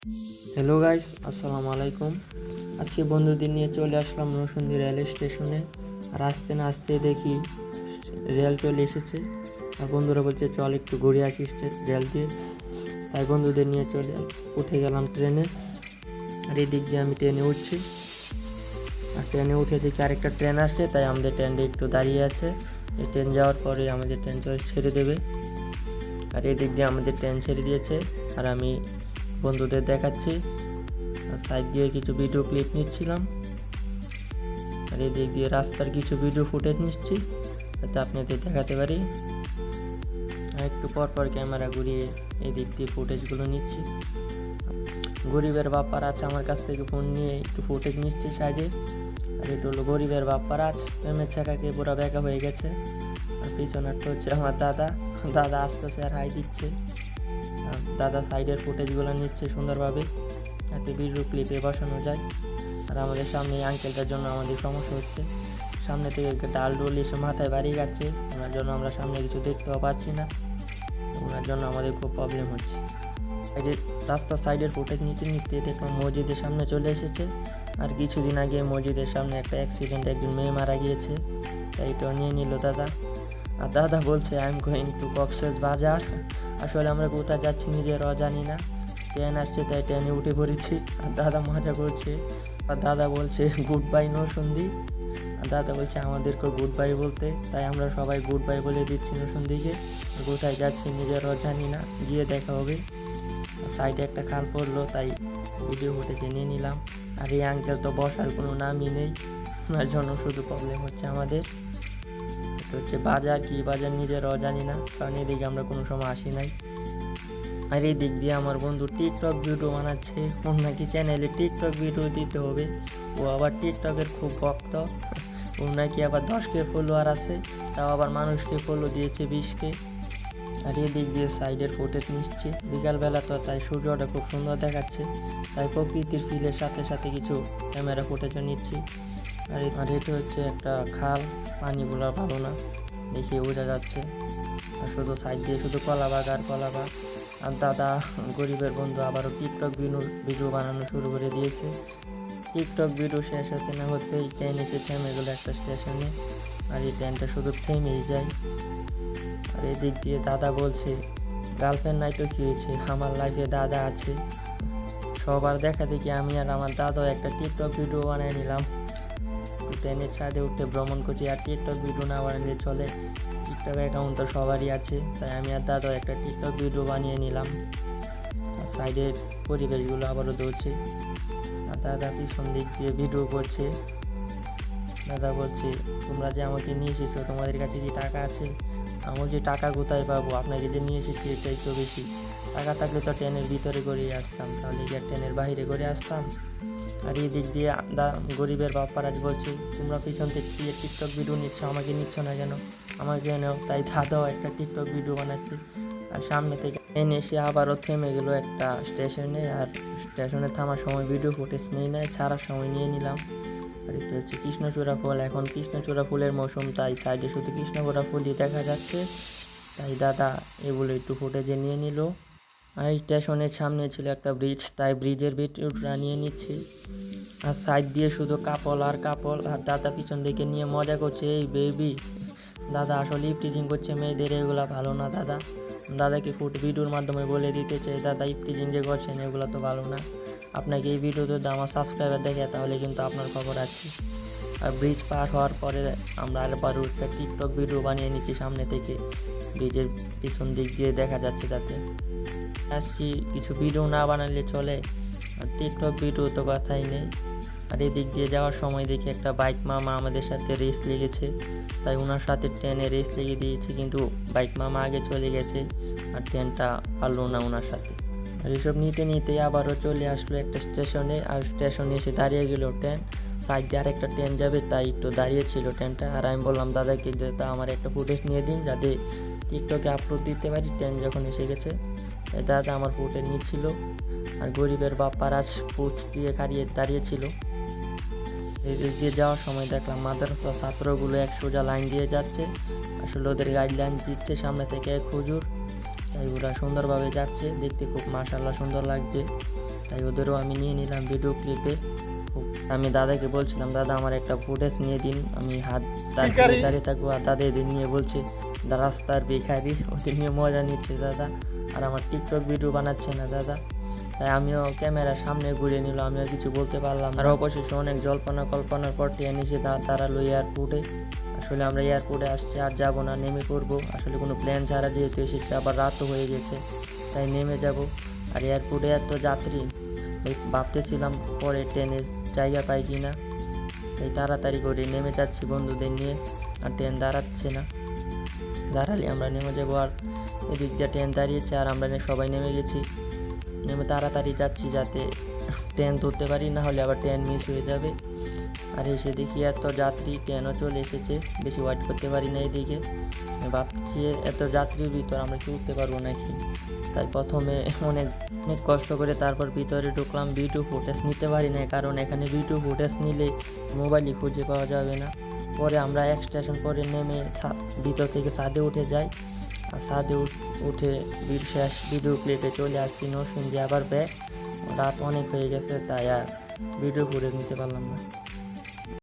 Hello guys, আসসালামু আলাইকুম। আজকে বন্ধুদের নিয়ে চলে আসলাম নরসিংদী রেল স্টেশনে। আর আসতে না আসতে দেখি রেল চলে এসেছে। আর বন্ধুরা বলছে চল একটু ঘুরে আসি রেল দিয়ে। তাই বন্ধুদের নিয়ে উঠে গেলাম ট্রেনে। আর এই দিক দিয়ে আমি ট্রেনে উঠছি। আর ট্রেনে উঠে দেখি আরেকটা ট্রেন আসছে, তাই আমাদের ট্রেনটা একটু দাঁড়িয়ে আছে। এই ট্রেন যাওয়ার পরে আমাদের ট্রেন ছেড়ে দেবে। আর এই দিক দিয়ে আমাদের ট্রেন ছেড়ে দিয়েছে। আর আমি বন্ধুদের দেখাচ্ছি, সাইড দিয়ে কিছু ভিডিও ক্লিপ নিচ্ছিলাম। আর এই দিক দিয়ে রাস্তার কিছু ভিডিও ফুটেজ নিচ্ছি, যাতে আপনাদের দেখাতে পারি। আর একটু পর পর ক্যামেরা ঘুরিয়ে এই দিক দিয়ে ফুটেজগুলো নিচ্ছি। গরিবের বাপ্পার আছে আমার কাছ থেকে ফোন নিয়ে একটু ফুটেজ নিচ্ছি সাইডে। আর এটা হলো গরিবের বাপ্পার আছে, প্রেমের ছাকাকে পুরো বেঁকা হয়ে গেছে। আর পিছনেরটা হচ্ছে আমার দাদা। দাদা আসতেছে আর হাই দিচ্ছে। দাদা সাইডের ফুটেজগুলো নিচ্ছে সুন্দরভাবে, যাতে ভিডিও ক্লিপে বসানো যায়। আর আমাদের সামনে এই আঙ্কেলটার জন্য আমাদের সমস্যা হচ্ছে। সামনে থেকে একটা ডাল ডোল এসে মাথায় বাড়ি গেছে, ওনার জন্য আমরা সামনে কিছু দেখতেও পাচ্ছি না। ওনার জন্য আমাদের খুব প্রবলেম হচ্ছে। রাস্তার সাইডের ফুটেজ নিতে নিতে দেখলাম মসজিদের সামনে চলে এসেছে। আর কিছুদিন আগে মসজিদের সামনে একটা অ্যাক্সিডেন্ট, একজন মেয়ে মারা গিয়েছে, তাই এটাও নিয়ে নিল দাদা। আর দাদা বলছে I am going to Cox's Bazar. আসলে আমরা কোথায় যাচ্ছি নিজেরাও জানি না। ট্রেন আসছে তাই ট্রেনে উঠে পড়েছি। আর দাদা মজা করছে। আর দাদা বলছে গুড বাই নরসিংদী। আর দাদা বলছে আমাদেরকে গুড বাই বলতে, তাই আমরা সবাই গুড বাই বলে দিচ্ছি নরসিংদীকে। কোথায় যাচ্ছি নিজেরাও জানি না, গিয়ে দেখা হবে। সাইডে একটা খাল পড়লো, তাই ভিডিও ফুটেজে নিয়ে নিলাম। আর এই আঙ্কেল তো বসার কোনো নামই নেই, ওনার জন্য শুধু প্রবলেম হচ্ছে আমাদের। এটা হচ্ছে বাজার, কি বাজার নিজেরাও জানি না, কারণ এদিকে আমরা কোনো সময় আসি নাই। আর এই দিক দিয়ে আমার বন্ধু টিকটক ভিডিও বানাচ্ছে, ওর নাকি চ্যানেলে টিকটক ভিডিও দিতে হবে। ও আবার টিকটকের খুব ভক্ত। ওর নাকি আবার 10K ফলোয়ার আছে, তাও আবার মানুষকে ফলো দিয়েছে 20K। আর এই দিক দিয়ে সাইডের ফুটেজ নিচ্ছে বিকালবেলা, তো তাই সূর্যটা খুব সুন্দর দেখাচ্ছে, তাই প্রকৃতির ফিলের সাথে সাথে কিছু ক্যামেরা ফুটেজও নিচ্ছি। আর এটা হচ্ছে একটা খাল, পানিগুলো ভালো না, দেখে বোঝা যাচ্ছে। আর শুধু সাইড দিয়ে শুধু কলাবাগ আর কলাবাগ। আর দাদা গরিবের বন্ধু আবারও টিকটক ভিডিও বানানো শুরু করে দিয়েছে। টিকটক ভিডিও শেষ হতে না হতেই ট্রেন এসে থেমে গেলো একটা স্টেশনে। আর এই ট্রেনটা শুধু থেমেই যায়। আর এদিক দিয়ে দাদা বলছে গার্লফ্রেন্ড নাই তো কী হয়েছে, আমার লাইফে দাদা আছে। সবার দেখা দেখি আমি আর আমার দাদাও একটা টিকটক ভিডিও বানিয়ে নিলাম। ট্রেনের ছাদে উঠে ভ্রমণ করছি, আর টিকটক ভিডিও না বানালে চলে? টিকটক অ্যাকাউন্ট তো সবারই আছে, তাই আমি আর দাদাও একটা টিকটক ভিডিও বানিয়ে নিলাম। আর সাইডের পরিবেশগুলো আবারও ধরছে। আর দাদা পিছন দিক দিয়ে ভিডিও করছে। দাদা বলছে তোমরা যে আমাকে নিয়ে এসেছো, তোমাদের কাছে কি টাকা আছে? আমি যে টাকা কোথায় পাবো, আপনাকে যে নিয়ে এসেছি এটাই তো বেশি। টাকা থাকলে তো ট্রেনের ভিতরে করে আসতাম, তাহলে কি আর ট্রেনের বাইরে করে আসতাম? আর এই দিক দিয়ে গরিবের বাপ্পারাজ বলছে তোমরা পিছন থেকে টিকটক ভিডিও নিচ্ছ, আমাকে নিচ্ছ না কেন? আমাকে নেও। তাই দাদাও একটা টিকটক ভিডিও বানাচ্ছে। আর সামনে থেকে ট্রেন এসে আবারও থেমে গেল একটা স্টেশনে। আর স্টেশনে থামার সময় ভিডিও ফুটেজ নেই, ছাড়ার সময় নিয়ে নিলাম। আর এটা হচ্ছে কৃষ্ণচূড়া ফুল, এখন কৃষ্ণচূড়া ফুলের মৌসুম, তাই সাইডে শুধু কৃষ্ণচূড়া ফুলই দেখা যাচ্ছে। তাই দাদা এগুলো একটু ফুটেজে নিয়ে নিল। আর স্টেশনের সামনে ছিল একটা ব্রিজ, তাই ব্রিজের ভিডিওটা নিয়ে নিচ্ছি। আর সাইড দিয়ে শুধু কাপল আর কাপল। আর দাদা পিছন দিকে নিয়ে মজা করছে, এই বেবি। দাদা আসলে ইপটিজিং করছে মেয়েদের, এগুলা ভালো না দাদা। দাদাকে ভিডিওর মাধ্যমে বলে দিতে চাই, দাদা ইপটিজিং যে করছেন এগুলো তো ভালো না। আপনাকে এই ভিডিওতে আমার সাবস্ক্রাইবার দেখে, তাহলে কিন্তু আপনার খবর আছে। আর ব্রিজ পার হওয়ার পরে আমরা আরও একটা টিকটক ভিডিও বানিয়ে নিচ্ছি সামনে থেকে, ব্রিজের পিছন দিক দিয়ে দেখা যাচ্ছে যাতে। আসছি কিছু ভিডিও না বানালে চলে, আর টিকটক ভিডিও তো কথাই নেই। আর এদিক দিয়ে যাওয়ার সময় দেখি একটা বাইক মামা আমাদের সাথে রেস লেগেছে, তাই ওনার সাথে ট্রেনে রেস লেগে দিয়েছি, কিন্তু বাইক মামা আগে চলে গেছে আর ট্রেনটা পারলো না ওনার সাথে। আর এসব নিতে নিতে আবারও চলে আসলো একটা স্টেশনে। আর স্টেশনে এসে দাঁড়িয়ে গেল ট্রেন, সাইড দিয়ে আরেকটা ট্রেন যাবে, তাই একটু দাঁড়িয়েছিল ট্রেনটা। আর আমি বললাম দাদাকে যে তা আমার একটা ফুটেজ নিয়ে দিন, যাতে টিকটকে আপলোড দিতে পারি ট্রেন যখন এসে গেছে। দাদা আমার ফুটেজ নিচ্ছিল। আর গরিবের বাপ্পারাজ পুচ দিয়ে দাঁড়িয়েছিল। এদিক দিয়ে যাওয়ার সময় দেখলাম মাদ্রাসা ছাত্রগুলো এক সোজা লাইন দিয়ে যাচ্ছে। আসলে ওদের গাইডলাইন দিচ্ছে সামনে থেকে এক হুজুর, তাই ওরা সুন্দরভাবে যাচ্ছে, দেখতে খুব মাশাআল্লাহ সুন্দর লাগছে। তাই ওদেরও আমি নিয়ে নিলাম ভিডিও ক্লিপে। আমি দাদাকে বলছিলাম, দাদা আমার একটা ফুটেজ নিয়ে দিন, আমি হাত দাঁড়িয়ে থাকবো। আর দাদা এদের নিয়ে বলছে রাস্তার ভিখারি, ওদের নিয়ে মজা নিচ্ছে দাদা। আর আমার টিকটক ভিডিও বানাচ্ছে না দাদা। তাই আমিও ক্যামেরার সামনে ঘুরে নিল, আমিও কিছু বলতে পারলাম। আর অবশেষে অনেক কল্পনার পর ট্রেন এসে দাঁড়ালো এয়ারপোর্টে। আসলে আমরা এয়ারপোর্টে আসছি, আর যাবো না, নেমে পড়বো। আসলে কোনো প্ল্যান ছাড়া যেহেতু এসেছে, আবার রাতও হয়ে গেছে, তাই নেমে যাব। আর এয়ারপোর্টে এত যাত্রী, ভাবতেছিলাম পরে ট্রেনে জায়গা পাই কি না, তাই তাড়াতাড়ি করে নেমে যাচ্ছি বন্ধুদের নিয়ে। আর ট্রেন দাঁড়াচ্ছে না, দাঁড়ালে আমরা নেমে যাবো। আর এদিক দিয়ে ট্রেন দাঁড়িয়েছে, আর আমরা সবাই নেমে গেছি। নেমে তাড়াতাড়ি যাচ্ছি যাতে ট্রেন ধরতে পারি, না হলে আবার ট্রেন মিস হয়ে যাবে। আর এসে দেখি এত যাত্রী, ট্রেনও চলে এসেছে, বেশি ওয়েট করতে পারি না এদিকে। ভাবছি এত যাত্রীর ভিতর আমরা কি উঠতে পারবো নাকি, তাই প্রথমে অনেক কষ্ট করে তারপর ভিতরে ঢুকলাম। ভিডিও ফুটেজ নিতে পারি না, কারণ এখানে ভিডিও ফুটেজ নিলে মোবাইলই খুঁজে পাওয়া যাবে না। পরে আমরা এক স্টেশন পরে নেমে ভিতর থেকে ছাদে উঠে যাই। আর ছাদে উঠে শেষ ভিডিও ক্লিপে চলে আসছি নরসিংদী আবার ব্যাক। রাত অনেক হয়ে গেছে, তাই আর ভিডিও ফুটেজ নিতে পারলাম না।